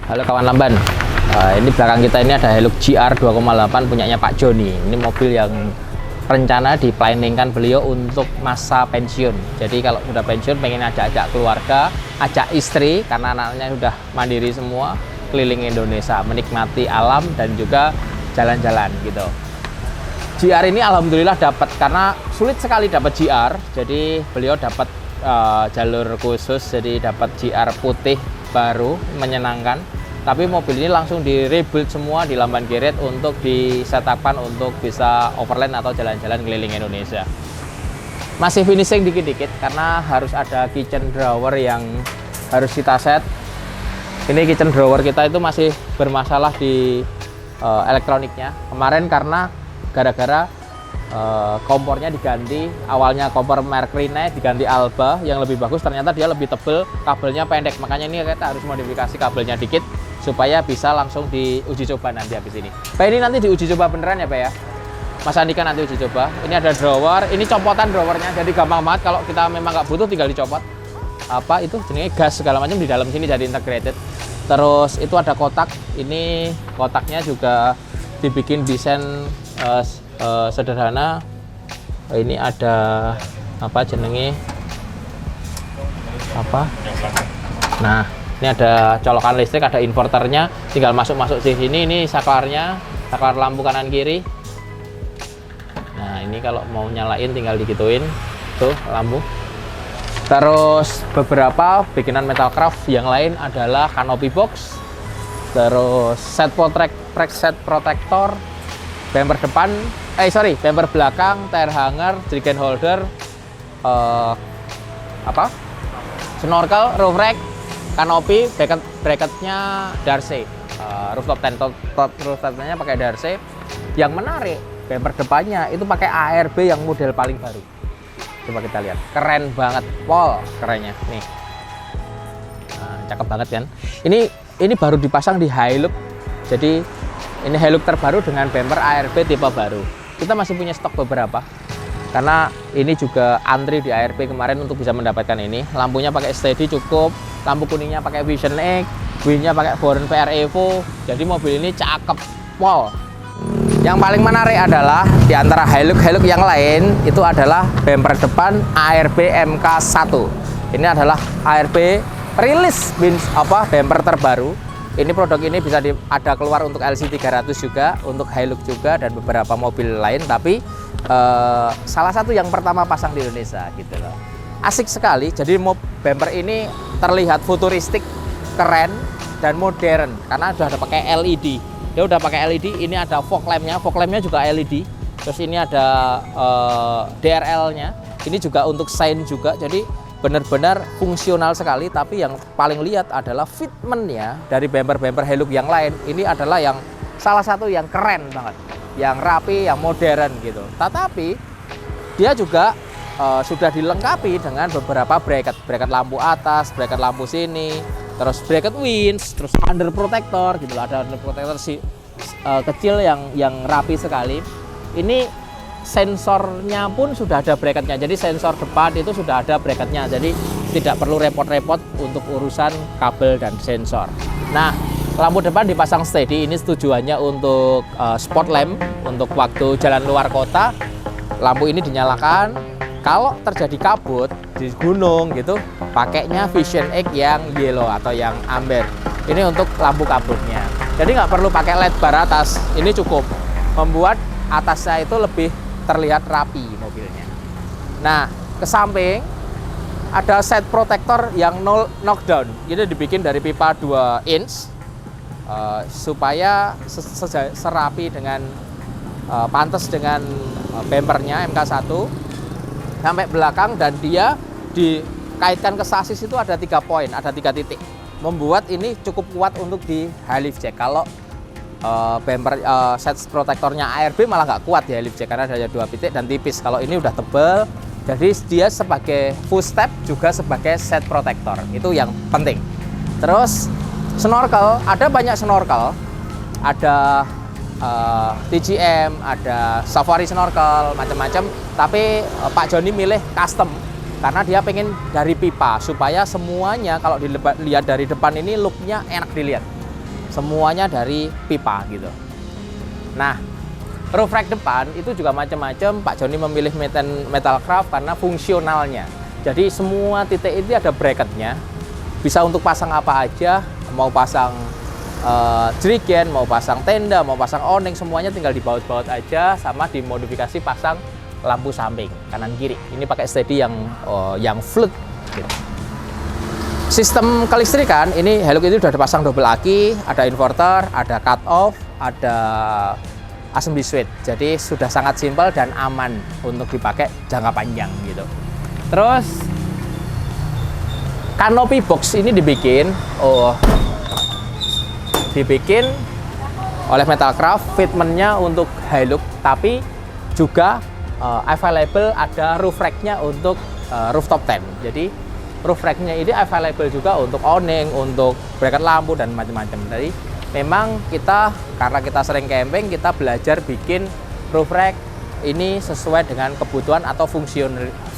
Halo kawan lamban. Ini belakang kita ini ada Hilux GR 2,8 punyanya Pak Joni. Ini mobil yang rencana diplanningkan beliau untuk masa pensiun. Jadi kalau udah pensiun pengen ajak keluarga, ajak istri karena anaknya sudah mandiri semua, keliling Indonesia menikmati alam dan juga jalan-jalan gitu. GR ini alhamdulillah dapat, karena sulit sekali dapat GR. Jadi beliau dapat jalur khusus, jadi dapat GR putih baru menyenangkan. Tapi mobil ini langsung di rebuild semua di Lamban Geret untuk disetapkan untuk bisa overland atau jalan-jalan keliling Indonesia. Masih finishing dikit-dikit karena harus ada kitchen drawer yang harus kita set. Ini kitchen drawer kita itu masih bermasalah di elektroniknya. Kemarin karena gara-gara kompornya diganti, awalnya kompor merek Rinnai diganti Alba yang lebih bagus, ternyata dia lebih tebel, kabelnya pendek, makanya ini kita harus modifikasi kabelnya dikit supaya bisa langsung diuji coba nanti habis ini. Pak, ini nanti diuji coba beneran ya Pak ya? Mas Andika nanti uji coba. Ini ada drawer, ini copotan drawernya, jadi gampang banget kalau kita memang nggak butuh tinggal dicopot. Apa itu jenisnya, gas segala macam di dalam sini jadi integrated. Terus itu ada kotak, ini kotaknya juga dibikin desain sederhana. Ini ada apa jenenge apa? Nah, ini ada colokan listrik, ada inverternya, tinggal masuk di sini. Ini saklarnya, saklar lampu kanan kiri. Nah, ini kalau mau nyalain tinggal digituin tuh lampu. Terus beberapa bikinan Metalcraft yang lain adalah canopy box, terus set protector, bumper depan, bumper belakang, tire hanger, jerrycan holder, snorkel, roof rack, kanopi, bracketnya Darce, rooftop tent, rooftopnya pakai Darce. Yang menarik, bumper depannya itu pakai ARB yang model paling baru. Coba kita lihat, keren banget, pol kerennya nih. Nah, cakep banget kan? Ini baru dipasang di Hilux, jadi ini Hilux terbaru dengan bumper ARB tipe baru. Kita masih punya stok beberapa, karena ini juga antri di ARB kemarin untuk bisa mendapatkan ini. Lampunya pakai steady cukup, lampu kuningnya pakai Vision X, wheel-nya pakai Born PR Evo. Jadi mobil ini cakep, pol. Yang paling menarik adalah di antara Hilux yang lain itu adalah bumper depan ARB MK1. Ini adalah ARB rilis bumper terbaru. Ini produk ini bisa ada keluar untuk LC300 juga, untuk Hilux juga, dan beberapa mobil lain. Tapi salah satu yang pertama pasang di Indonesia gitu loh. Asik sekali. Jadi bumper ini terlihat futuristik, keren dan modern karena sudah ada pakai LED. Dia udah pakai LED. Ini ada fog lampnya juga LED. Terus ini ada DRL-nya. Ini juga untuk sign juga. Jadi benar-benar fungsional sekali. Tapi yang paling lihat adalah fitmentnya dari bumper Hilux yang lain. Ini adalah yang salah satu yang keren banget, yang rapi, yang modern gitu. Tetapi dia juga sudah dilengkapi dengan beberapa bracket lampu atas, bracket lampu sini, terus bracket winch, terus under protector gitu loh. Ada under protector kecil yang rapi sekali. Ini sensornya pun sudah ada bracketnya, jadi sensor depan itu sudah ada bracketnya, jadi tidak perlu repot-repot untuk urusan kabel dan sensor. Nah, lampu depan dipasang steady, ini tujuannya untuk spot lamp, untuk waktu jalan luar kota. Lampu ini dinyalakan, kalau terjadi kabut di gunung gitu, pakainya Vision X yang yellow atau yang amber. Ini untuk lampu kabutnya, jadi nggak perlu pakai LED bar atas, ini cukup membuat atasnya itu lebih terlihat rapi mobilnya. Nah, ke samping ada set protector yang knockdown. Ini dibikin dari pipa 2 inch supaya serapi dengan pantas dengan bumpernya MK1 sampai belakang, dan dia dikaitkan ke sasis itu ada 3 poin, ada 3 titik. Membuat ini cukup kuat untuk di high lift jack. Kalau bumper set protektornya ARB malah nggak kuat di high lift jack karena ada 2 titik dan tipis. Kalau ini udah tebel, jadi dia sebagai full step juga sebagai set protektor. Itu yang penting. Terus snorkel, ada banyak snorkel, ada TGM, ada Safari snorkel, macam-macam. Tapi Pak Joni milih custom karena dia pengen dari pipa supaya semuanya kalau dilihat dari depan ini looknya enak dilihat. semuanya dari pipa gitu. Nah, roof rack depan itu juga macam-macam. Pak Joni memilih metal craft karena fungsionalnya. Jadi semua titik itu ada bracketnya, bisa untuk pasang apa aja, mau pasang jerigen, mau pasang tenda, mau pasang awning, semuanya tinggal dibaut-baut aja, sama dimodifikasi pasang lampu samping kanan kiri. Ini pakai steady yang flood gitu. Sistem kelistrikan ini Hilux itu sudah dipasang double aki, ada inverter, ada cut off, ada assembly switch. Jadi sudah sangat simpel dan aman untuk dipakai jangka panjang gitu. Terus canopy box ini dibikin oleh Metal Craft, fitmentnya untuk Hilux, tapi juga available ada roof rack-nya untuk rooftop tent. Jadi roof rack-nya ini available juga untuk awning, untuk bracket lampu dan macam-macam. Jadi memang karena kita sering camping, kita belajar bikin roof rack ini sesuai dengan kebutuhan atau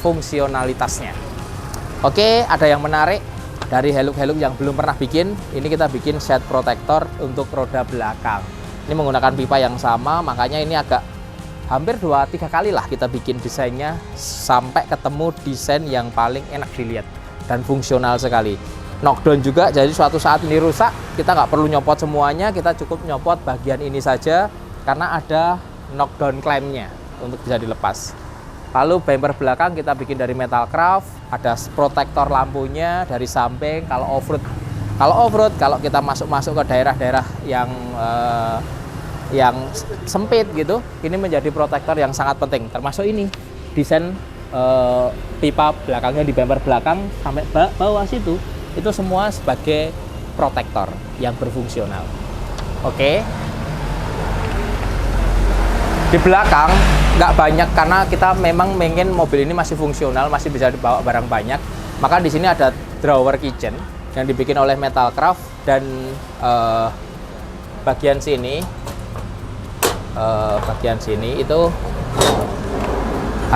fungsionalitasnya. Oke, ada yang menarik dari Hilux yang belum pernah bikin. Ini kita bikin set protector untuk roda belakang. Ini menggunakan pipa yang sama, makanya ini agak hampir 2-3 kali lah kita bikin desainnya sampai ketemu desain yang paling enak dilihat dan fungsional sekali. Knockdown juga, jadi suatu saat ini rusak, kita nggak perlu nyopot semuanya, kita cukup nyopot bagian ini saja karena ada knockdown clampnya untuk bisa dilepas. Lalu bumper belakang kita bikin dari Metal Craft, ada protektor lampunya dari samping. Kalau off-road, kalau kita masuk ke daerah-daerah yang sempit gitu, ini menjadi protektor yang sangat penting. Termasuk ini desain pipa belakangnya di bumper belakang sampai bawah situ, itu semua sebagai protektor yang berfungsional. Oke. Di belakang nggak banyak karena kita memang ingin mobil ini masih fungsional, masih bisa dibawa barang banyak. Maka di sini ada drawer kitchen yang dibikin oleh Metal Craft, dan bagian sini itu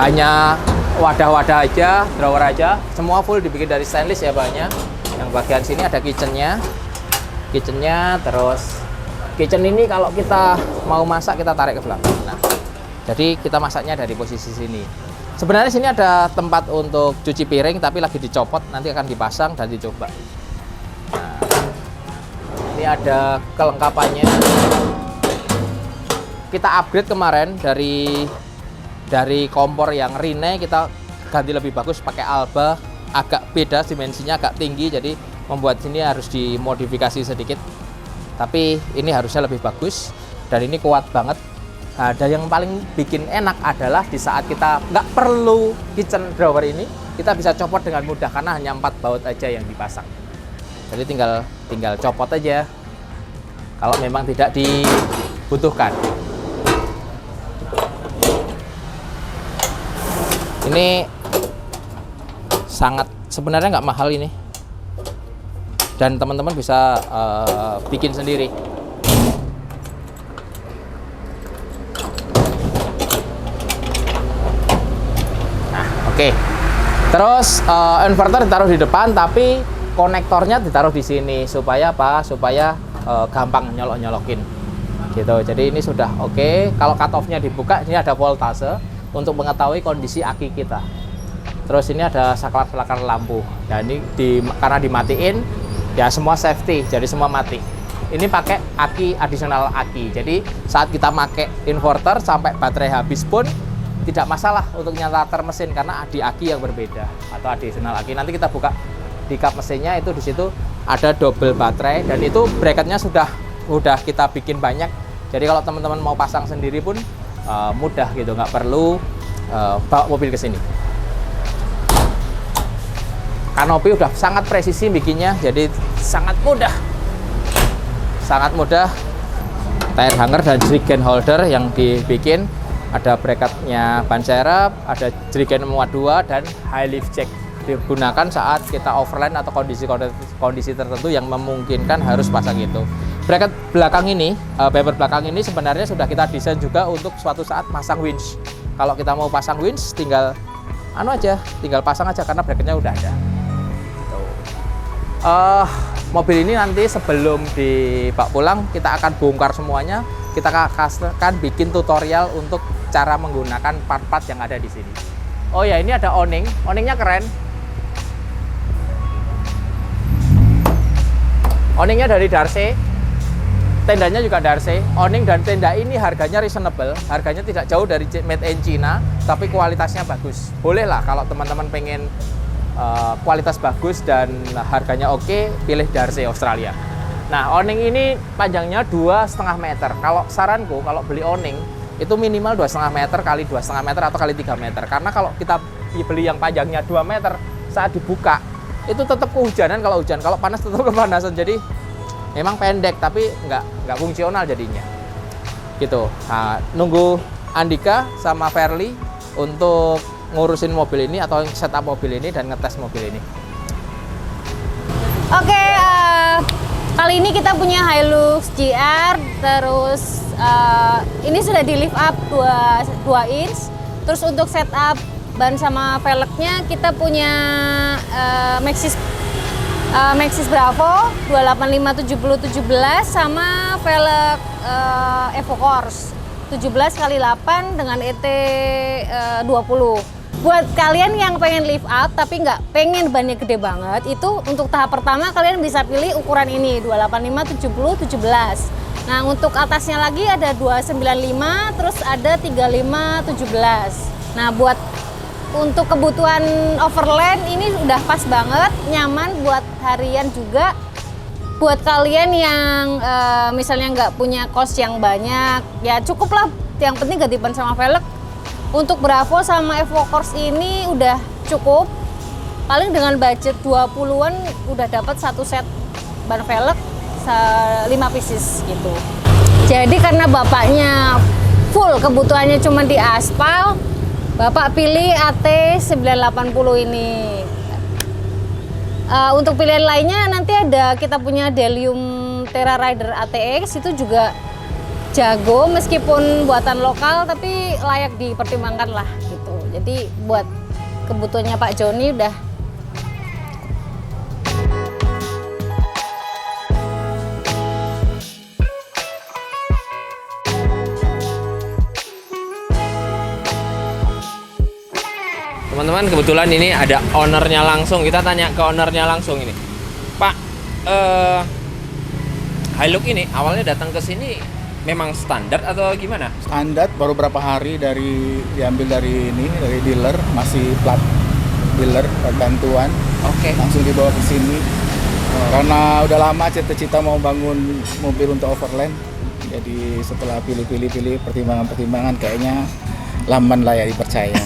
hanya wadah-wadah aja, drawer aja, semua full dibikin dari stainless ya bahannya. Yang bagian sini ada kitchennya, terus kitchen ini kalau kita mau masak kita tarik ke belakang. Nah, jadi kita masaknya dari posisi sini. Sebenarnya sini ada tempat untuk cuci piring, tapi lagi dicopot, nanti akan dipasang dan dicoba. Nah, ini ada kelengkapannya. Kita upgrade kemarin dari kompor yang Rene, kita ganti lebih bagus pakai Alba, agak beda dimensinya, agak tinggi, jadi membuat sini harus dimodifikasi sedikit. Tapi ini harusnya lebih bagus dan ini kuat banget. Nah, dan yang paling bikin enak adalah di saat kita nggak perlu kitchen drawer ini, kita bisa copot dengan mudah karena hanya 4 baut aja yang dipasang. Jadi tinggal copot aja kalau memang tidak dibutuhkan. Ini sebenarnya nggak mahal ini, dan teman-teman bisa bikin sendiri. Nah, oke. Terus inverter ditaruh di depan, tapi konektornya ditaruh di sini supaya apa? Supaya gampang nyolok-nyolokin. Gitu. Jadi ini sudah oke. Kalau cut off-nya dibuka, ini ada voltase untuk mengetahui kondisi aki kita. Terus ini ada saklar-saklar lampu. Dan ini karena dimatiin, ya semua safety, jadi semua mati. Ini pakai aki, additional aki. Jadi saat kita pakai inverter sampai baterai habis pun tidak masalah untuk nyalakan mesin karena di aki yang berbeda atau additional aki. Nanti kita buka di kap mesinnya, itu di situ ada double baterai, dan itu bracketnya sudah kita bikin banyak. Jadi kalau teman-teman mau pasang sendiri pun mudah gitu, nggak perlu bawa mobil ke sini. Kanopi udah sangat presisi bikinnya, jadi sangat mudah. Tire hanger dan jerigen holder yang dibikin, ada bracketnya ban serep, ada jerigen muat 2, dan high lift jack digunakan saat kita overland atau kondisi tertentu yang memungkinkan harus pasang itu. Bracket belakang ini, bumper belakang ini sebenarnya sudah kita desain juga untuk suatu saat pasang winch. Kalau kita mau pasang winch, tinggal pasang aja karena bracketnya udah ada. mobil ini nanti sebelum dibawa pulang kita akan bongkar semuanya. Kita akan bikin tutorial untuk cara menggunakan part-part yang ada di sini. Oh ya, ini ada awning. Awningnya keren. Awningnya dari Darce. Tendanya juga Darce. Awning dan tenda ini harganya reasonable. Harganya tidak jauh dari made in China, tapi kualitasnya bagus. Boleh lah kalau teman-teman pengen kualitas bagus dan harganya oke, pilih Darce Australia. Nah, awning ini panjangnya 2,5 meter. Kalau saranku, kalau beli awning itu minimal 2,5 meter kali 2,5 meter atau kali 3 meter. Karena kalau kita beli yang panjangnya 2 meter, saat dibuka itu tetap kehujanan kalau hujan, kalau panas tetap kepanasan. Jadi memang pendek tapi nggak fungsional jadinya. Gitu. Nah, nunggu Andika sama Verly untuk ngurusin mobil ini atau setup mobil ini dan ngetes mobil ini. Oke, kali ini kita punya Hilux GR, terus ini sudah di lift up 2 inch. Terus untuk setup ban sama velgnya kita punya Maxxis Bravo 285/70/17 sama velg EvoCourse 17x8 dengan ET 20. Buat kalian yang pengen lift up tapi nggak pengen bannya gede banget, itu untuk tahap pertama kalian bisa pilih ukuran ini 285/70/17. Nah, untuk atasnya lagi ada 295, terus ada 35/17. Nah, untuk kebutuhan overland ini udah pas banget, nyaman buat harian juga. Buat kalian yang misalnya nggak punya kos yang banyak, ya cukup lah. Yang penting ganti ban sama velg. Untuk Bravo sama EvoCourse ini udah cukup. Paling dengan budget 20-an udah dapat satu set ban velg 5 pieces gitu. Jadi karena bapaknya full kebutuhannya cuma di aspal, bapak pilih AT 980 ini. Untuk pilihan lainnya nanti ada kita punya Delium Terra Rider ATX, itu juga jago meskipun buatan lokal tapi layak dipertimbangkan lah gitu. Jadi buat kebutuhannya Pak Joni udah. Teman-teman, kebetulan ini ada ownernya langsung. Kita tanya ke ownernya langsung ini. Pak, Hilux ini awalnya datang ke sini memang standar atau gimana? Standar, baru berapa hari diambil dari dealer, masih plat dealer bantuan. Oke. Langsung dibawa ke sini. Karena udah lama cita-cita mau bangun mobil untuk overland. Jadi setelah pilih pertimbangan kayaknya Lamban lah ya dipercaya.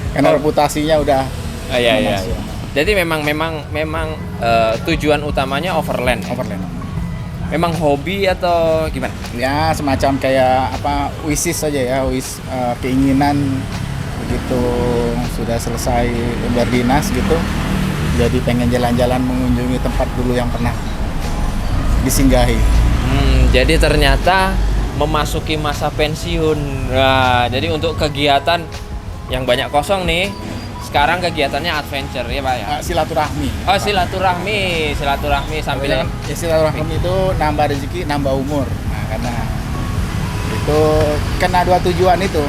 Karena reputasinya udah. Iya. Jadi memang tujuan utamanya overland. Overland. Memang hobi atau gimana? Ya semacam kayak wishes saja ya, keinginan begitu sudah selesai berdinas gitu. Jadi pengen jalan-jalan mengunjungi tempat dulu yang pernah disinggahi. Jadi ternyata memasuki masa pensiun. Nah, jadi untuk kegiatan yang banyak kosong nih, sekarang kegiatannya adventure ya Pak ya? Silaturahmi. Oh silaturahmi sambil ya, silaturahmi itu nambah rezeki, nambah umur. Nah, karena itu kena dua tujuan itu,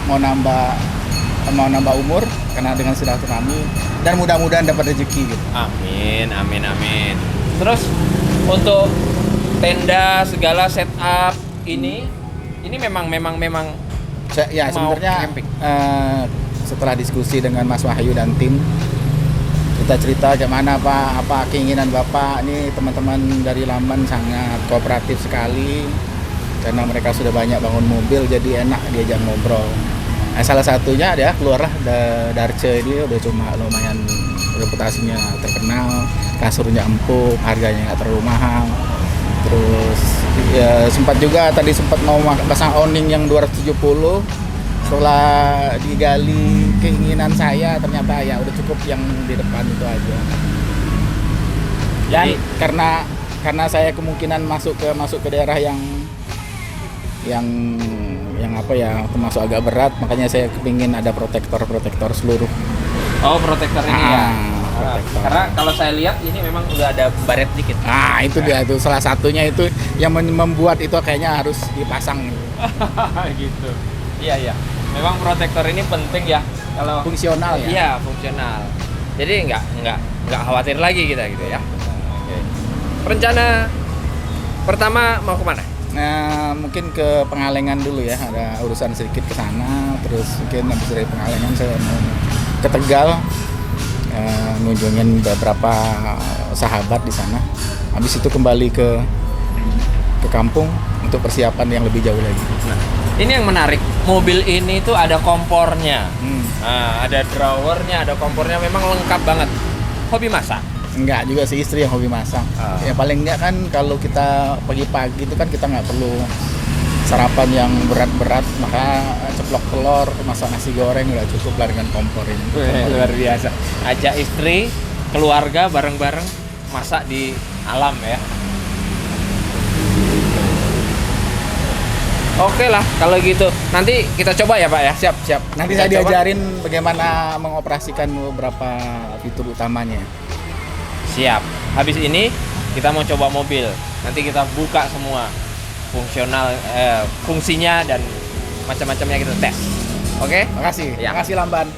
mau nambah umur karena dengan silaturahmi dan mudah-mudahan dapat rezeki gitu. Amin. Terus untuk tenda segala setup ini memang ya sebenarnya setelah diskusi dengan Mas Wahyu dan tim, kita cerita gimana apa keinginan Bapak. Ini teman-teman dari Lamban sangat kooperatif sekali karena mereka sudah banyak bangun mobil, jadi enak diajak ngobrol. Nah, salah satunya dia keluarlah Darce ini udah cuma lumayan reputasinya terkenal, kasurnya empuk, harganya nggak terlalu mahal. Terus ya, sempat mau pasang awning yang 270. Setelah digali keinginan saya, ternyata ya udah cukup yang di depan itu aja. Dan karena saya kemungkinan masuk ke daerah yang termasuk agak berat, makanya saya kepingin ada protektor seluruh. Oh, protektor ini ya. protektor. Karena kalau saya lihat ini memang udah ada baret dikit. Nah, itu dia itu salah satunya itu yang membuat itu kayaknya harus dipasang. Gitu. Iya. Memang protektor ini penting ya kalau Fungsional ya. Iya, fungsional. Jadi nggak khawatir lagi kita gitu ya. Oke. Rencana pertama mau kemana? Nah, mungkin ke Pengalengan dulu ya, ada urusan sedikit ke sana, terus mungkin habis dari Pengalengan saya mau ke Tegal, ngunjungin beberapa sahabat di sana. Habis itu kembali ke kampung untuk persiapan yang lebih jauh lagi. Nah, ini yang menarik. Mobil ini tuh ada kompornya. Nah, ada drawernya, ada kompornya, memang lengkap banget. Hobi masak? Enggak, juga si istri yang hobi masak. Ya paling enggak kan kalau kita pagi-pagi itu kan kita nggak perlu sarapan yang berat-berat, maka ceplok telur, masak nasi goreng udah cukup lah dengan kompor ini. Luar biasa. Ajak istri, keluarga bareng-bareng masak di alam ya. Oke lah kalau gitu. Nanti kita coba ya Pak ya. Siap. Nanti Kita saya coba. diajarin bagaimana mengoperasikan beberapa fitur utamanya. Siap. Habis ini kita mau coba mobil. Nanti kita buka semua fungsional, fungsinya dan macam-macamnya kita tes. Oke? Makasih. Ya. Makasih Lamban.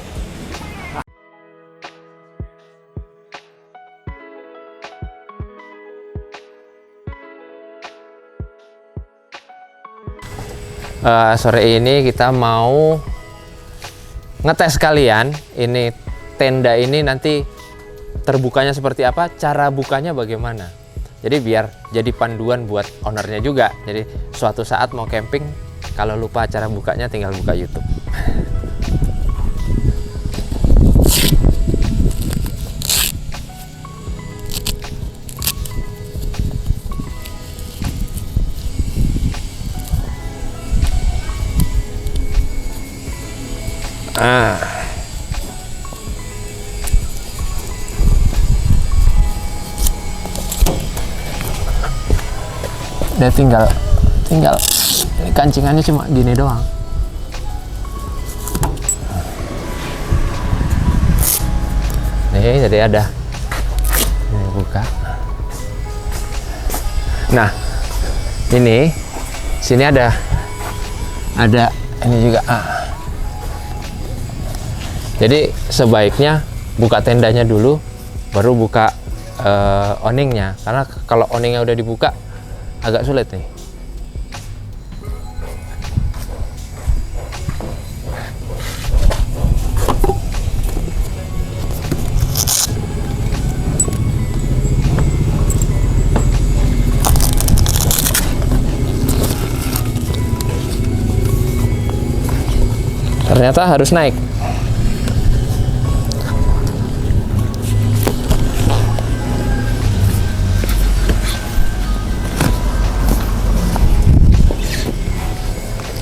Sore ini kita mau ngetes kalian ini tenda ini nanti terbukanya seperti apa, cara bukanya bagaimana. Jadi biar jadi panduan buat ownernya juga. Jadi suatu saat mau camping, kalau lupa cara bukanya tinggal buka YouTube. Dia tinggal ini kancingannya cuma gini doang. Nih jadi ada ini buka. Nah ini sini ada ini juga. Jadi sebaiknya buka tendanya dulu baru buka awningnya, karena kalau awningnya udah dibuka agak sulit nih. Ternyata harus naik.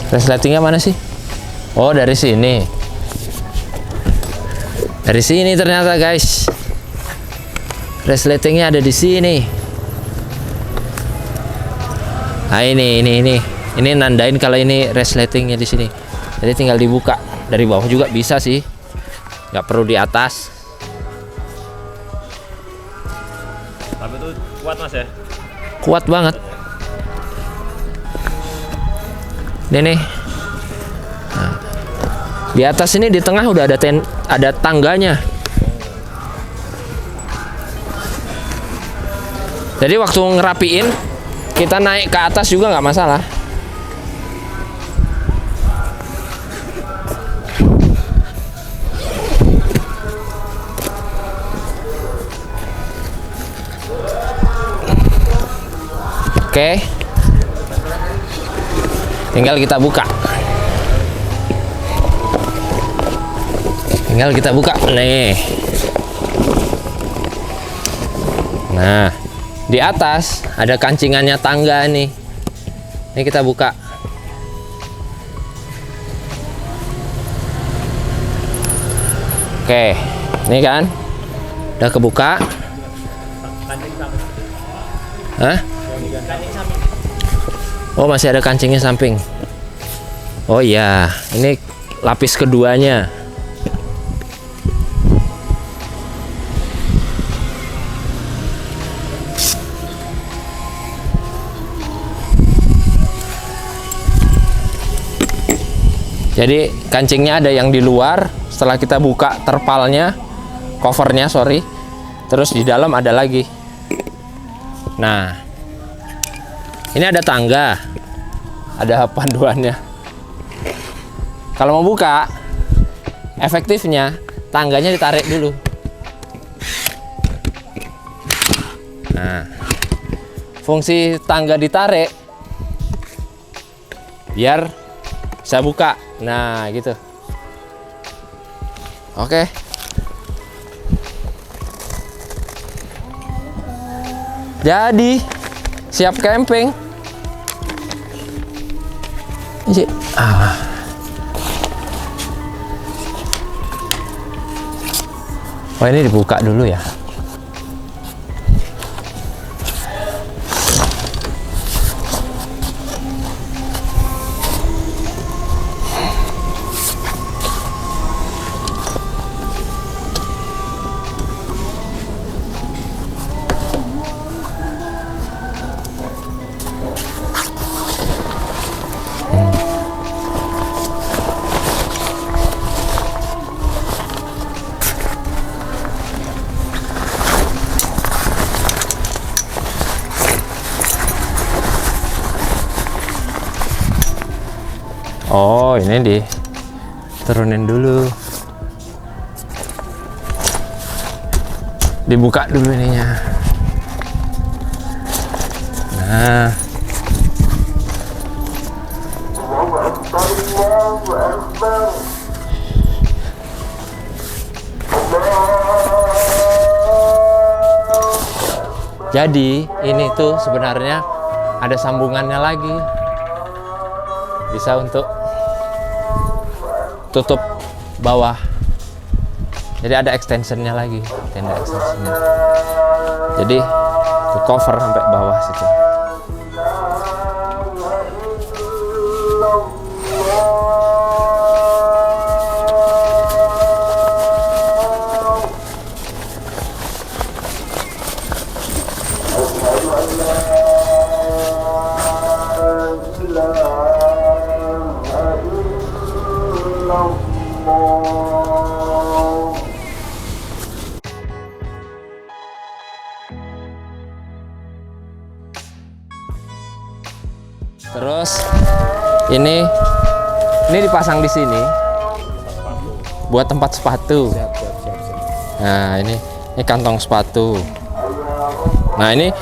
Resletingnya mana sih? Oh, dari sini. Dari sini ternyata, guys. Resletingnya ada di sini. Nah, ini. Ini nandain kalau ini resletingnya di sini. Jadi tinggal dibuka. Dari bawah juga bisa sih. Nggak perlu di atas. Tapi itu kuat Mas ya? Kuat banget. Ini nih. Nah, di atas ini di tengah udah ada tangganya. Jadi waktu ngerapiin kita naik ke atas juga nggak masalah. Oke. Tinggal kita buka. Nih. Nah, di atas ada kancingannya tangga nih. Ini kita buka. Oke, ini kan udah kebuka. Hah? Oh, masih ada kancingnya samping. Oh iya, ini lapis keduanya. Jadi kancingnya ada yang di luar, setelah kita buka terpalnya, covernya sorry, terus di dalam ada lagi. Nah, ini ada tangga, ada panduannya. Kalau mau buka, efektifnya tangganya ditarik dulu. Nah, fungsi tangga ditarik biar bisa buka. Nah, gitu. Oke. Jadi siap camping. Oh, ini dibuka dulu ya. Oh, ini diturunin dulu. Dibuka dulu ininya. Nah. Jadi, ini tuh sebenarnya ada sambungannya lagi. Bisa untuk tutup bawah, jadi ada extensionnya lagi, tenda extensionnya, jadi ke cover sampai bawah situ. Terus ini dipasang di sini buat tempat sepatu. Nah, ini kantong sepatu. Nah, ini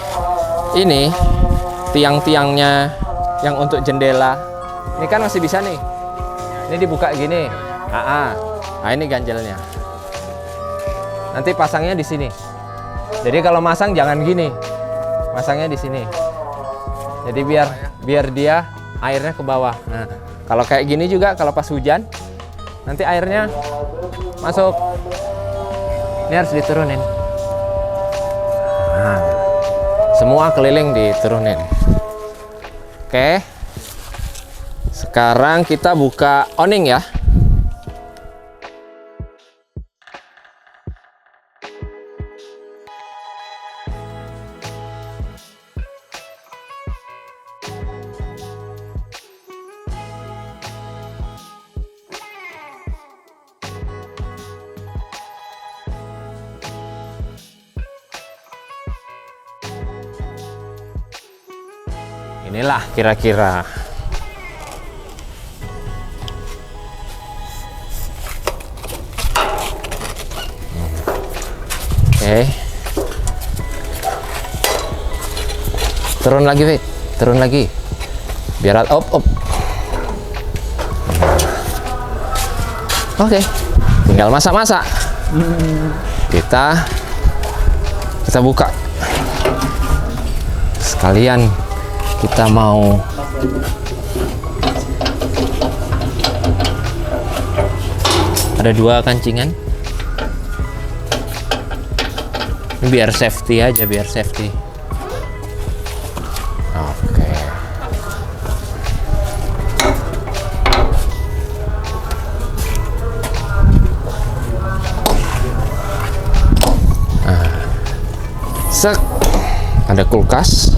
tiang-tiangnya yang untuk jendela. Ini kan masih bisa nih. Ini dibuka gini. Nah, ini ganjelnya. Nanti pasangnya di sini. Jadi kalau masang jangan gini. Masangnya di sini. Jadi biar dia airnya ke bawah. Nah, kalau kayak gini juga kalau pas hujan nanti airnya masuk. Ini harus diturunin. Nah, semua keliling diturunin. Oke. Sekarang kita buka awning ya. Inilah kira-kira. Oke. Turun lagi, Wik. Turun lagi. Biar op. Oke. Tinggal masak-masak. Kita buka. Sekalian kita mau ada 2 kancingan. Ini biar safety aja, biar safety. Oke. Sek. Ada kulkas.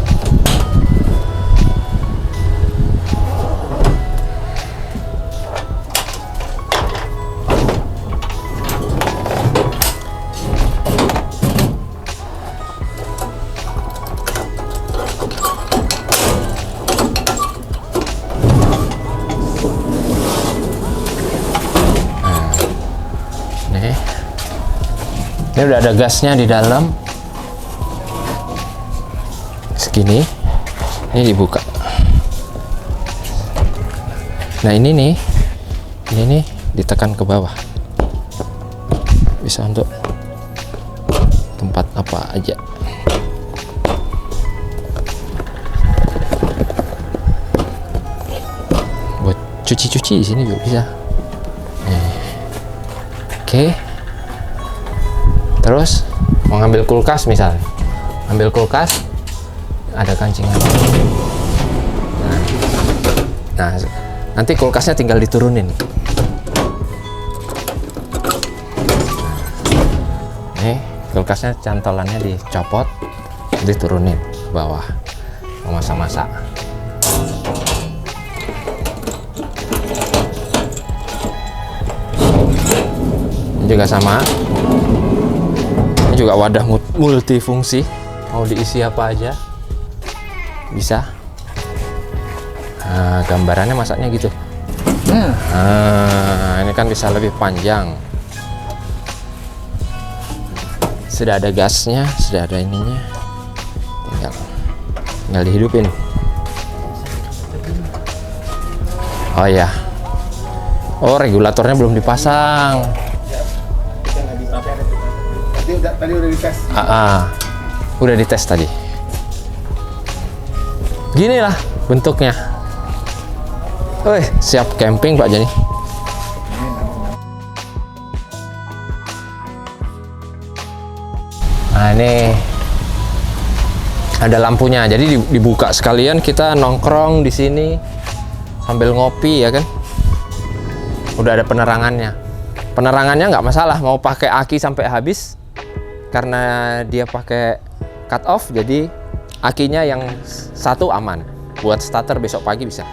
Ini udah ada gasnya di dalam. Segini. Ini dibuka. Nah ini nih ditekan ke bawah. Bisa untuk tempat apa aja. Buat cuci-cuci di sini juga bisa. Oke. Terus mau ngambil kulkas misalnya. Ambil kulkas, ada kancingan. Nah, nanti kulkasnya tinggal diturunin. Nih, kulkasnya cantolannya dicopot, diturunin ke bawah. Mau masak-masak. Ini juga sama. Ini juga wadah multifungsi. Mau diisi apa aja bisa. Nah, gambarannya masaknya gitu. Nah, ini kan bisa lebih panjang. Sudah ada gasnya, sudah ada ininya. Tinggal dihidupin. Oh ya. Oh, regulatornya belum dipasang. Tadi udah dites. Udah dites tadi. Gini lah bentuknya. Wih, siap camping Pak Jani. Nah ini ada lampunya, jadi dibuka sekalian kita nongkrong di sini sambil ngopi ya kan. Udah ada penerangannya. Penerangannya nggak masalah, mau pakai aki sampai habis karena dia pakai cut off, jadi akinya yang satu aman. Buat starter besok pagi bisa.